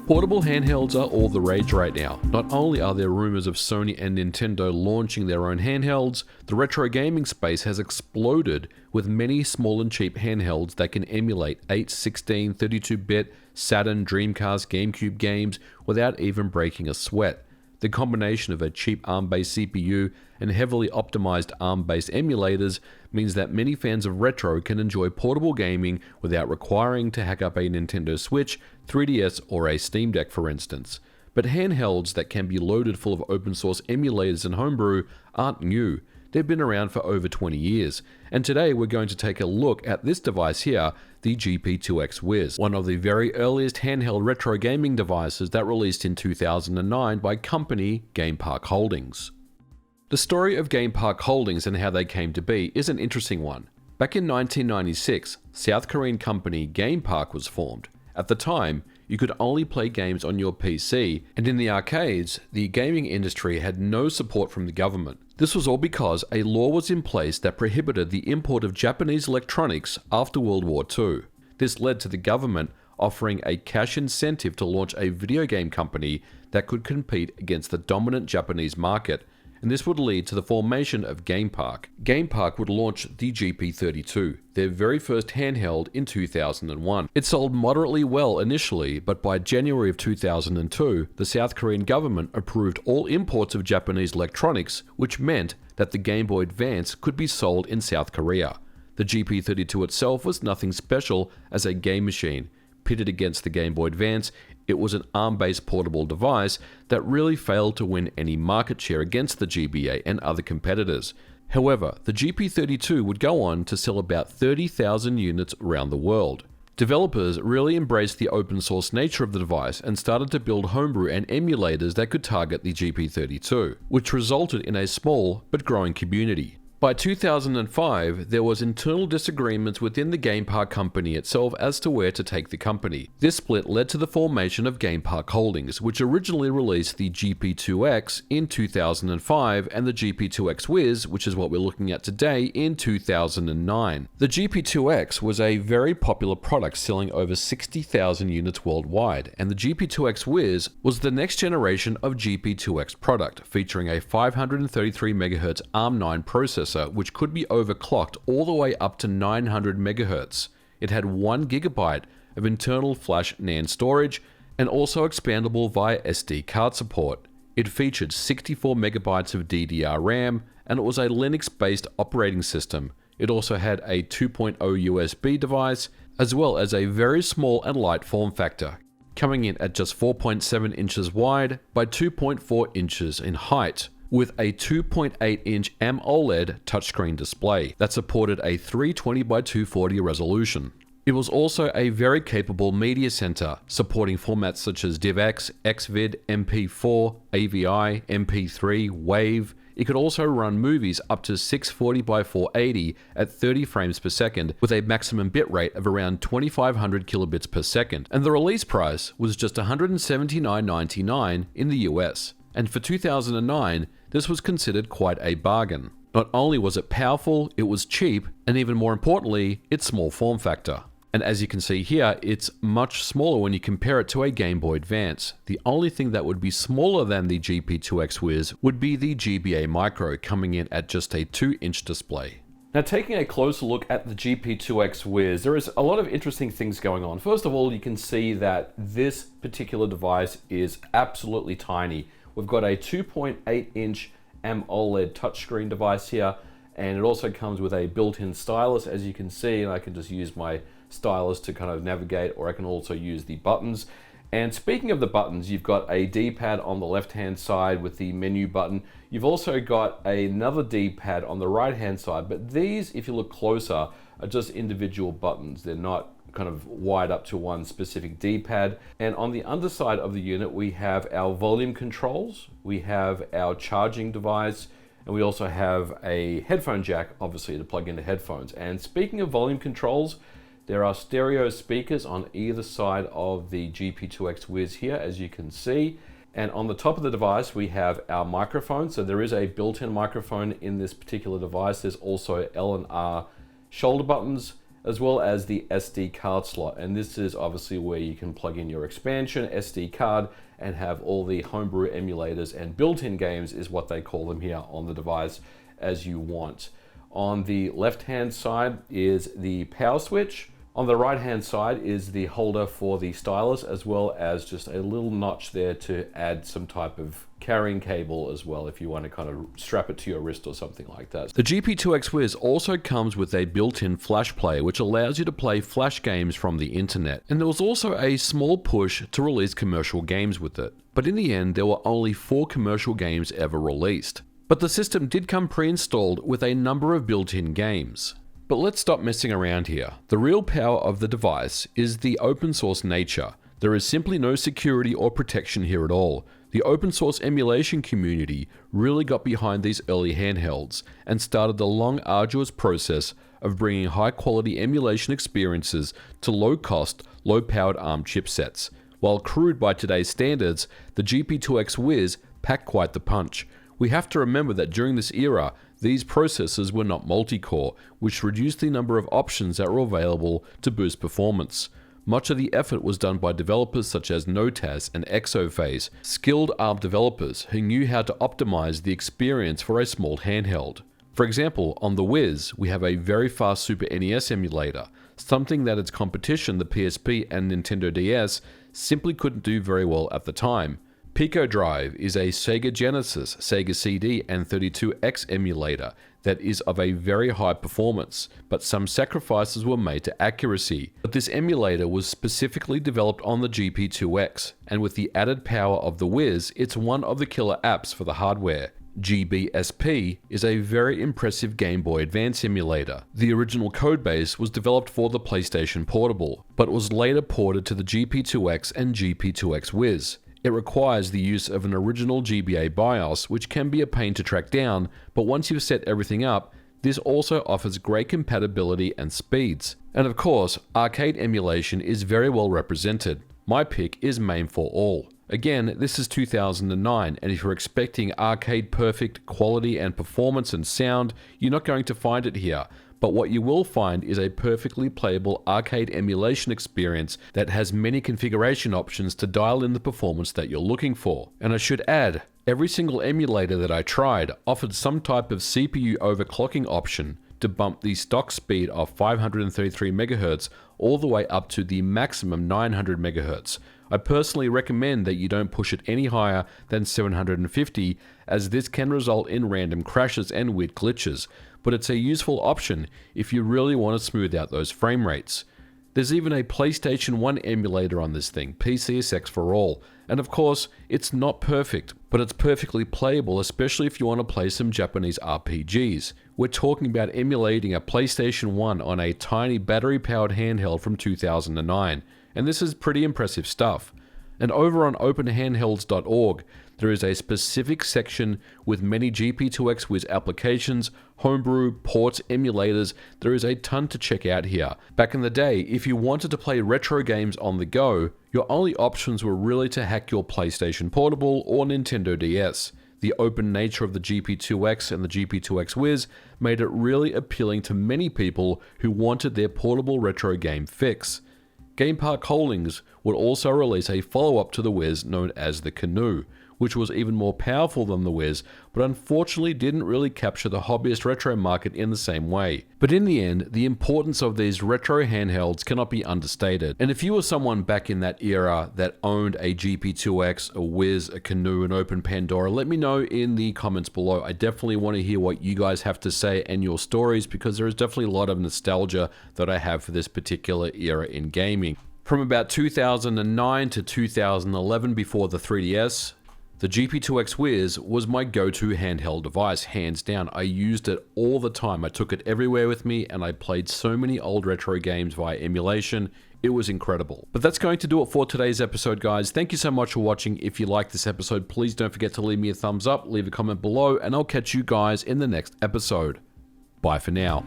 Portable handhelds are all the rage right now. Not only are there rumors of Sony and Nintendo launching their own handhelds, the retro gaming space has exploded with many small and cheap handhelds that can emulate 8, 16, 32-bit Saturn, Dreamcast, GameCube games without even breaking a sweat. The combination of a cheap ARM-based CPU and heavily optimized ARM-based emulators means that many fans of retro can enjoy portable gaming without requiring to hack up a Nintendo Switch, 3DS, or a Steam Deck, for instance. But handhelds that can be loaded full of open source emulators and homebrew aren't new. They've been around for over 20 years, and today we're going to take a look at this device here, the GP2X Wiz, one of the very earliest handheld retro gaming devices that released in 2009 by company Game Park Holdings. The story of Game Park Holdings and how they came to be is an interesting one. Back in 1996, South Korean company Game Park was formed. At the time, you could only play games on your PC, and in the arcades, the gaming industry had no support from the government. This was all because a law was in place that prohibited the import of Japanese electronics after World War II. This led to the government offering a cash incentive to launch a video game company that could compete against the dominant Japanese market, and this would lead to the formation of Game Park. Game Park would launch the GP32, their very first handheld, in 2001. It sold moderately well initially, but by January of 2002, the South Korean government approved all imports of Japanese electronics, which meant that the Game Boy Advance could be sold in South Korea. The GP32 itself was nothing special as a game machine. Pitted against the Game Boy Advance, it was an ARM-based portable device that really failed to win any market share against the GBA and other competitors. However, the GP32 would go on to sell about 30,000 units around the world. Developers really embraced the open source nature of the device and started to build homebrew and emulators that could target the GP32, which resulted in a small but growing community. By 2005, there was internal disagreements within the Game Park company itself as to where to take the company. This split led to the formation of Game Park Holdings, which originally released the GP2X in 2005 and the GP2X Wiz, which is what we're looking at today, in 2009. The GP2X was a very popular product, selling over 60,000 units worldwide, and the GP2X Wiz was the next generation of GP2X product, featuring a 533 MHz ARM9 processor, which could be overclocked all the way up to 900 MHz. It had 1 GB of internal flash NAND storage and also expandable via SD card support. It featured 64 MB of DDR RAM, and it was a Linux-based operating system. It also had a 2.0 USB device, as well as a very small and light form factor, coming in at just 4.7 inches wide by 2.4 inches in height, with a 2.8-inch AMOLED touchscreen display that supported a 320 by 240 resolution. It was also a very capable media center, supporting formats such as DivX, XVID, MP4, AVI, MP3, WAV. It could also run movies up to 640 by 480 at 30 frames per second with a maximum bitrate of around 2500 kilobits per second. And the release price was just $179.99 in the US. And for 2009, this was considered quite a bargain. Not only was it powerful, it was cheap, and even more importantly, its small form factor. And as you can see here, it's much smaller when you compare it to a Game Boy Advance. The only thing that would be smaller than the GP2X Wiz would be the GBA Micro, coming in at just a 2-inch display. Now, taking a closer look at the GP2X Wiz, there is a lot of interesting things going on. First of all, you can see that this particular device is absolutely tiny. We've got a 2.8-inch AMOLED touchscreen device here, and it also comes with a built-in stylus, as you can see, and I can just use my stylus to kind of navigate, or I can also use the buttons. And speaking of the buttons, you've got a D-pad on the left-hand side with the menu button. You've also got another D-pad on the right-hand side, but these, if you look closer, are just individual buttons. They're not kind of wired up to one specific D-pad. And on the underside of the unit, we have our volume controls, we have our charging device, and we also have a headphone jack, obviously, to plug into headphones. And speaking of volume controls, there are stereo speakers on either side of the GP2X Wiz here, as you can see. And on the top of the device, we have our microphone. So there is a built-in microphone in this particular device. There's also L and R shoulder buttons, as well as the SD card slot. And this is obviously where you can plug in your expansion SD card and have all the homebrew emulators and built-in games, is what they call them here on the device, as you want. On the left-hand side is the power switch. On the right-hand side is the holder for the stylus, as well as just a little notch there to add some type of carrying cable as well if you want to kind of strap it to your wrist or something like that. The GP2X Wiz also comes with a built-in flash player, which allows you to play flash games from the internet. And there was also a small push to release commercial games with it. But in the end, there were only 4 commercial games ever released. But the system did come pre-installed with a number of built-in games. But let's stop messing around here. The real power of the device is the open source nature. There is simply no security or protection here at all. The open source emulation community really got behind these early handhelds and started the long, arduous process of bringing high quality emulation experiences to low cost, low powered ARM chipsets. While crude by today's standards, the GP2X Wiz packed quite the punch. We have to remember that during this era, these processors were not multi-core, which reduced the number of options that were available to boost performance. Much of the effort was done by developers such as Notaz and Exophase, skilled ARM developers who knew how to optimize the experience for a small handheld. For example, on the Wiz, we have a very fast Super NES emulator, something that its competition, the PSP and Nintendo DS, simply couldn't do very well at the time. Pico Drive is a Sega Genesis, Sega CD, and 32X emulator that is of a very high performance, but some sacrifices were made to accuracy. But this emulator was specifically developed on the GP2X, and with the added power of the Wiz, it's one of the killer apps for the hardware. GBSP is a very impressive Game Boy Advance emulator. The original codebase was developed for the PlayStation Portable, but was later ported to the GP2X and GP2X Wiz. It requires the use of an original GBA BIOS, which can be a pain to track down, but once you've set everything up, this also offers great compatibility and speeds. And of course, arcade emulation is very well represented. My pick is MAME for All. Again, this is 2009, and if you're expecting arcade perfect quality and performance and sound, you're not going to find it here. But what you will find is a perfectly playable arcade emulation experience that has many configuration options to dial in the performance that you're looking for. And I should add, every single emulator that I tried offered some type of CPU overclocking option to bump the stock speed of 533 MHz all the way up to the maximum 900 MHz. I personally recommend that you don't push it any higher than 750, as this can result in random crashes and weird glitches, but it's a useful option if you really want to smooth out those frame rates. There's even a PlayStation 1 emulator on this thing, PCSX for All, and of course, it's not perfect, but it's perfectly playable, especially if you want to play some Japanese RPGs. We're talking about emulating a PlayStation 1 on a tiny battery-powered handheld from 2009, and this is pretty impressive stuff. And over on openhandhelds.org, there is a specific section with many GP2X Wiz applications, homebrew, ports, emulators. There is a ton to check out here. Back in the day, if you wanted to play retro games on the go, your only options were really to hack your PlayStation Portable or Nintendo DS. The open nature of the GP2X and the GP2X Wiz made it really appealing to many people who wanted their portable retro game fix. Game Park Holdings would also release a follow-up to the Wiz known as the Canoe, which was even more powerful than the Wiz, but unfortunately didn't really capture the hobbyist retro market in the same way. But in the end, the importance of these retro handhelds cannot be understated. And if you were someone back in that era that owned a GP2X, a Wiz, a Canoe, an Open Pandora, let me know in the comments below. I definitely want to hear what you guys have to say and your stories, because there is definitely a lot of nostalgia that I have for this particular era in gaming. From about 2009 to 2011, before the 3DS, the GP2X Wiz was my go-to handheld device, hands down. I used it all the time. I took it everywhere with me, and I played so many old retro games via emulation. It was incredible. But that's going to do it for today's episode, guys. Thank you so much for watching. If you liked this episode, please don't forget to leave me a thumbs up, leave a comment below, and I'll catch you guys in the next episode. Bye for now.